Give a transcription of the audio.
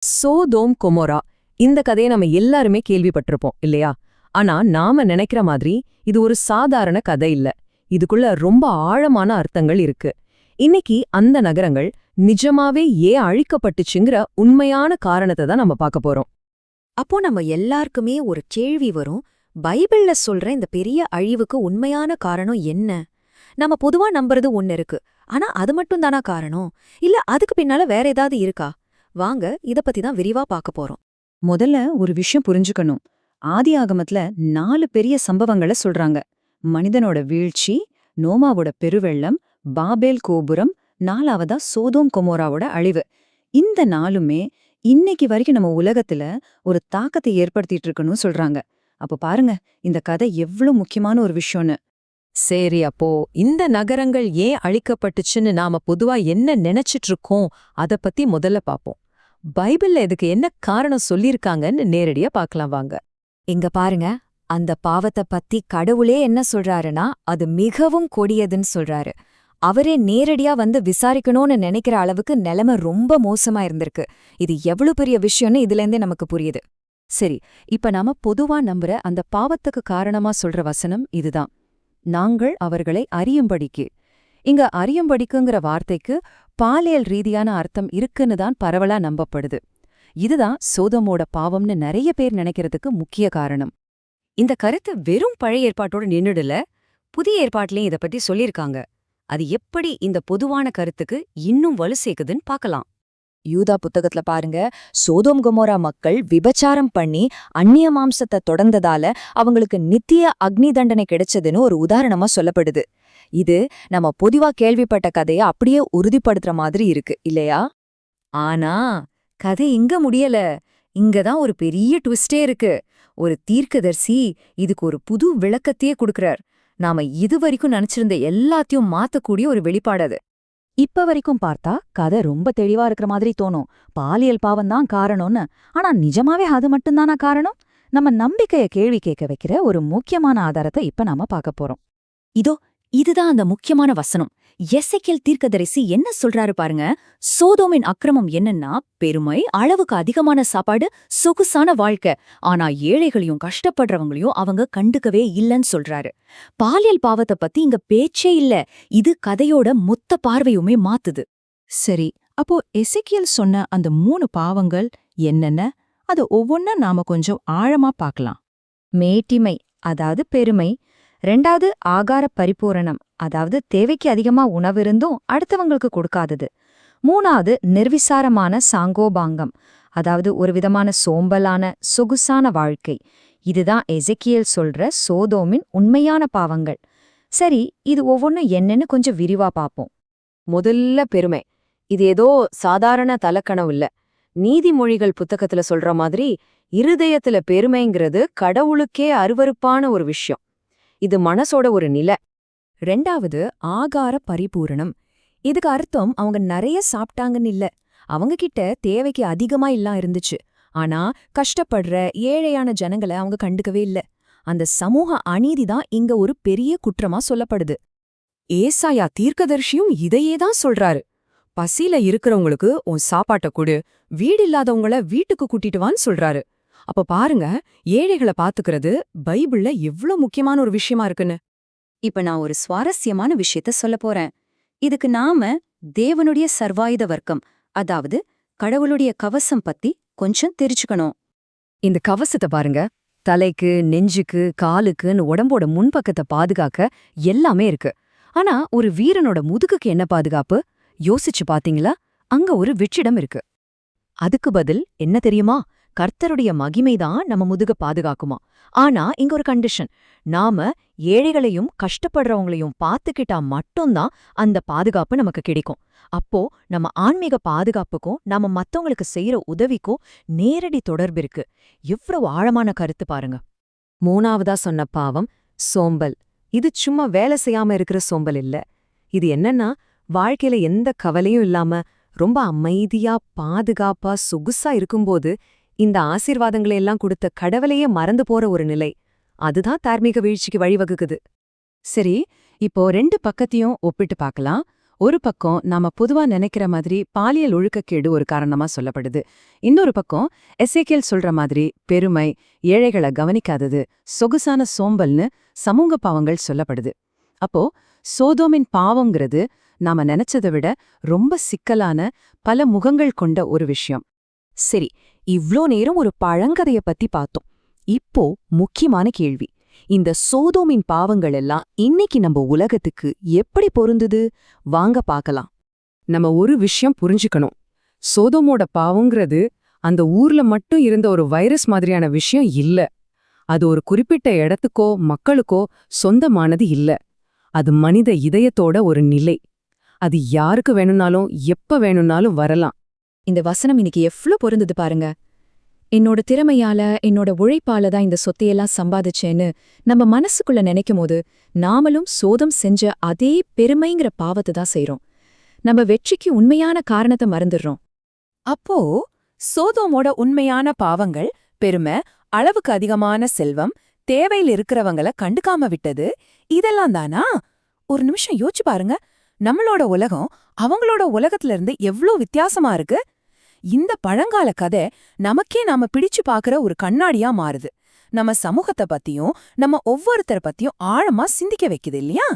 Sodom Gomorrah இந்த கதையை நம்ம எல்லாருமே கேள்விப்பட்டிருப்போம் இல்லையா? ஆனா நாம நினைக்கிற மாதிரி இது ஒரு சாதாரண கதை இல்ல. இதுக்குள்ள ரொம்ப ஆழமான அர்த்தங்கள் இருக்கு. இன்னைக்கு அந்த நகரங்கள் நிஜமாவே ஏன் அழிக்கப்பட்டுச்சுங்கிற உண்மையான காரணத்தை தான் நம்ம பார்க்க போறோம். அப்போ நம்ம எல்லாருக்குமே ஒரு கேள்வி வரும், பைபிள்ல சொல்ற இந்த பெரிய அழிவுக்கு உண்மையான காரணம் என்ன? நம்ம பொதுவா நம்புறது ஒன்னு இருக்கு, ஆனா அது மட்டும் தானா காரணம்? இல்ல அதுக்கு பின்னால வேற ஏதாவது இருக்கா? வாங்க இத பத்தி தான் விரிவா பார்க்க போறோம். முதல்ல ஒரு விஷயம் புரிஞ்சுக்கணும். ஆதி ஆகமத்துல 4 பெரிய சம்பவங்களை சொல்றாங்க. மனிதனோட வீழ்ச்சி, நோமாவோட பெருவெள்ளம், பாபேல் கோபுரம், 4வதா சோதோம் கொமோராவோட அழிவு. இந்த 4மே இன்னைக்கு வரைக்கும் நம்ம உலகத்துல ஒரு தாக்கத்தை ஏற்படுத்திட்டு இருக்குன்னு சொல்றாங்க. அப்ப பாருங்க இந்த கதை எவ்வளவு முக்கியமான ஒரு விஷயம்னு. சரி, அப்போ இந்த நகரங்கள் ஏன் அழிக்கப்பட்டுச்சுன்னு நாம பொதுவா என்ன நினைச்சிட்டு இருக்கோம் அத பத்தி முதல்ல பாப்போம். பைபிள்ல இதுக்கு என்ன காரணம் சொல்லியிருக்காங்கன்னு நேரடியா பார்க்கலாம் வாங்க. இங்க பாருங்க, அந்த பாவத்தை பத்தி கடவுளே என்ன சொல்றாருன்னா அது மிகவும் கொடியதுன்னு சொல்றாரு. அவரே நேரடியா வந்து விசாரிக்கணும்னு நினைக்கிற அளவுக்கு நிலைமை ரொம்ப மோசமா இருந்திருக்கு. இது எவ்வளவு பெரிய விஷயம்னு இதுலேருந்தே நமக்கு புரியுது. சரி, இப்ப நாம பொதுவா நம்புற அந்த பாவத்துக்கு காரணமா சொல்ற வசனம் இதுதான். நாங்கள் அவர்களை அறியும்படிக்கு. இங்க அறியும்படிக்குங்கிற வார்த்தைக்கு பாலியல் ரீதியான அர்த்தம் இருக்குன்னு தான் பரவலா நம்பப்படுது. இதுதான் சோதோமோட பாவம்னு நிறைய பேர் நினைக்கிறதுக்கு முக்கிய காரணம். இந்த கருத்து வெறும் பழைய ஏற்பாட்டோட நின்னுடல, புதிய ஏற்பாட்டிலையும் இத பத்தி சொல்லியிருக்காங்க. அது எப்படி இந்த பொதுவான கருத்துக்கு இன்னும் வலு சேர்க்குதுன்னு பார்க்கலாம். யூதா புத்தகத்துல பாருங்க, சோதோம் கொமோரா மக்கள் விபச்சாரம் பண்ணி அந்நிய மாம்சத்தை தொடர்ந்ததால அவங்களுக்கு நித்திய அக்னி தண்டனை கிடைச்சதுன்னு ஒரு உதாரணமா சொல்லப்படுது. இது நம்ம பொதுவா கேள்விப்பட்ட கதையை அப்படியே உறுதிப்படுத்துற மாதிரி இருக்கு இல்லையா? ஆனா கதை இங்க முடியல. இங்கதான் ஒரு பெரிய ட்விஸ்டே இருக்கு. ஒரு தீர்க்கதரிசி இதுக்கு ஒரு புது விளக்கத்தையே கொடுக்கறார். நாம இதுவரைக்கும் நினைச்சிருந்த எல்லாத்தையும் மாத்தக்கூடிய ஒரு வெளிப்பாடு அது. இப்ப வரைக்கும் பார்த்தா கதை ரொம்ப தெளிவா இருக்கிற மாதிரி தோணும். பாலியல் பாவம்தான் காரணம்னு. ஆனா நிஜமாவே அது மட்டும்தானா காரணம்? நம்ம நம்பிக்கைய கேள்வி கேட்க வைக்கிற ஒரு முக்கியமான ஆதாரத்தை இப்ப நாம பார்க்க போறோம். இதுதான் அந்த முக்கியமான வசனம். எசேக்கியேல் தீர்க்கதரிசி என்ன சொல்றாரு பாருங்க. சோதோமின் அக்கிரமம் என்னன்னா பெருமை, அளவுக்கு அதிகமான சாப்பாடு, சொகுசான வாழ்க்கை. ஆனா ஏழைகளையும் கஷ்டப்படுறவங்களையும் அவங்க கண்டுக்கவே இல்லைன்னு சொல்றாரு. பாலியல் பாவத்தை பத்தி இங்க பேச்சே இல்ல. இது கதையோட மொத்த பார்வையுமே மாத்துது. சரி, அப்போ எசேக்கியேல் சொன்ன அந்த 3 பாவங்கள் என்னென்ன? அது ஒவ்வொன்னா நாம கொஞ்சம் ஆழமா பார்க்கலாம். மேட்டிமை, அதாவது பெருமை. 2வது ஆகார பரிபூரணம், அதாவது தேவைக்கு அதிகமா உணவு இருந்தும் அடுத்தவங்களுக்கு கொடுக்காதது. 3வது நிர்விசாரமான சாங்கோபாங்கம், அதாவது ஒரு விதமான சோம்பலான சொகுசான வாழ்க்கை. இதுதான் எசேக்கியேல் சொல்ற சோதோமின் உண்மையான பாவங்கள். சரி, இது ஒவ்வொன்றும் என்னன்னு கொஞ்சம் விரிவா பார்ப்போம். முதல்ல பெருமை. இது ஏதோ சாதாரண தலக்கணம் இல்ல. நீதிமொழிகள் புத்தகத்துல சொல்ற மாதிரி இருதயத்துல பெருமைங்கிறது கடவுளுக்கே அருவருப்பான ஒரு விஷயம். இது மனசோட ஒரு நிலை. 2வது ஆகார பரிபூரணம். இதுக்கு அர்த்தம் அவங்க நிறைய சாப்பிட்டாங்கன்னு இல்ல. அவங்க கிட்ட தேவைக்கு அதிகமா எல்லாம் இருந்துச்சு. ஆனா கஷ்டப்படுற ஏழையான ஜனங்களை அவங்க கண்டுக்கவே இல்ல. அந்த சமூக அநீதிதான் இங்க ஒரு பெரிய குற்றமா சொல்லப்படுது. ஏசாயா தீர்க்கதரிசியும் இதையேதான் சொல்றாரு. பசியில இருக்கிறவங்களுக்கு உன் சாப்பாட்ட கொடு, வீடு இல்லாதவங்கள வீட்டுக்கு கூட்டிட்டு வான்னு சொல்றாரு. அப்ப பாருங்க, ஏழைகளை பாத்துக்கிறது பைபிள்ல எவ்ளோ முக்கியமான ஒரு விஷயமா இருக்குன்னு. இப்ப நான் ஒரு சுவாரஸ்யமான விஷயத்த சொல்ல போறேன். இதுக்கு நாம தேவனுடைய சர்வாயுத வர்க்கம், அதாவது கடவுளுடைய கவசம் பத்தி கொஞ்சம் தெரிஞ்சுக்கணும். இந்த கவசத்தை பாருங்க. தலைக்கு, நெஞ்சுக்கு, காலுக்குன்னு உடம்போட முன்பக்கத்தை பாதுகாக்க எல்லாமே இருக்கு. ஆனா ஒரு வீரனோட முதுகுக்கு என்ன பாதுகாப்பு? யோசிச்சு பாத்தீங்களா? அங்க ஒரு வெற்றிடம் இருக்கு. அதுக்கு பதில் என்ன தெரியுமா? கர்த்தருடைய மகிமைதான் நம்ம முதுக பாதுகாக்குமா. ஆனா இங்க ஒரு கண்டிஷன். நாம ஏழைகளையும் கஷ்டப்படுறவங்களையும் பாத்துக்கிட்டா மட்டும்தான் அந்த பாதுகாப்பு நமக்கு கிடைக்கும். அப்போ நம்ம ஆன்மீக பாதுகாப்புக்கும் நாம மத்தவங்களுக்கு செய்யற உதவிக்கும் நேரடி தொடர்பு இருக்கு. எவ்வளவு ஆழமான கருத்து பாருங்க. 3வதா சொன்ன பாவம் சோம்பல். இது சும்மா வேலை செய்யாம இருக்கிற சோம்பல் இல்ல. இது என்னன்னா, வாழ்க்கையில எந்த கவலையும் இல்லாம ரொம்ப அமைதியா பாதுகாப்பா சொகுசா இருக்கும்போது இந்த ஆசீர்வாதங்களை எல்லாம் கொடுத்த கடவுளையே மறந்து போற ஒரு நிலை. அதுதான் தார்மீக வீழ்ச்சிக்கு வழிவகுக்குது. சரி, இப்போ 2 பக்கத்தையும் ஒப்பிட்டு பார்க்கலாம். ஒரு பக்கம் நாம பொதுவா நினைக்கிற மாதிரி பாலியல் ஒழுக்கக்கேடு ஒரு காரணமா சொல்லப்படுது. இன்னொரு பக்கம் எசேக்கியேல் சொல்ற மாதிரி பெருமை, ஏழைகளை கவனிக்காதது, சொகுசான சோம்பல்னு சமூக பாவங்கள் சொல்லப்படுது. அப்போ சோதோமின் பாவங்கிறது நாம நினைச்சதை விட ரொம்ப சிக்கலான பல முகங்கள் கொண்ட ஒரு விஷயம். சரி, இவ்ளோ நேரம் ஒரு பழங்கதைய பத்தி பார்த்தோம். இப்போ முக்கியமான கேள்வி, இந்த சோதோமின் பாவங்கள் எல்லாம் இன்னைக்கு நம்ம உலகத்துக்கு எப்படி பொருந்துது? வாங்க பார்க்கலாம். நம்ம ஒரு விஷயம் புரிஞ்சுக்கணும். சோதோமோட பாவங்கிறது அந்த ஊர்ல மட்டும் இருந்த ஒரு வைரஸ் மாதிரியான விஷயம் இல்ல. அது ஒரு குறிப்பிட்ட இடத்துக்கோ மக்களுக்கோ சொந்தமானது இல்ல. அது மனித இதயத்தோட ஒரு நிலை. அது யாருக்கு வேணும்னாலும் எப்ப வேணும்னாலும் வரலாம். இந்த வசனம் இன்னைக்கு எவ்ளோ பொருந்தது பாருங்க. என்னோட திறமையால, என்னோட உழைப்பால தான் இந்த சொத்தையெல்லாம் சம்பாதிச்சேன்னு நம்ம மனசுக்குள்ள நினைக்கும் போது நாமளும் சோதம் செஞ்ச அதே பெருமைங்கிற பாவத்தை தான் செய்றோம். நம்ம வெற்றிக்கு உண்மையான காரணத்தை மறந்துடுறோம். அப்போ சோதோமோட உண்மையான பாவங்கள் பெருமை, அளவுக்கு அதிகமான செல்வம், தேவையில் இருக்கிறவங்கள கண்டுக்காம விட்டது, இதெல்லாம் தானா? ஒரு நிமிஷம் யோசிச்சு பாருங்க. நம்மளோட உலகம் அவங்களோட உலகத்துல இருந்து எவ்ளோ வித்தியாசமா இருக்கு. இந்த பழங்கால கதை நமக்கே நாம பிடிச்சு பாக்குற ஒரு கண்ணாடியா மாறுது. நம்ம சமூகத்தை பத்தியும் நம்ம ஒவ்வொருத்தரை பத்தியும் ஆழமா சிந்திக்க வைக்குது இல்லையா?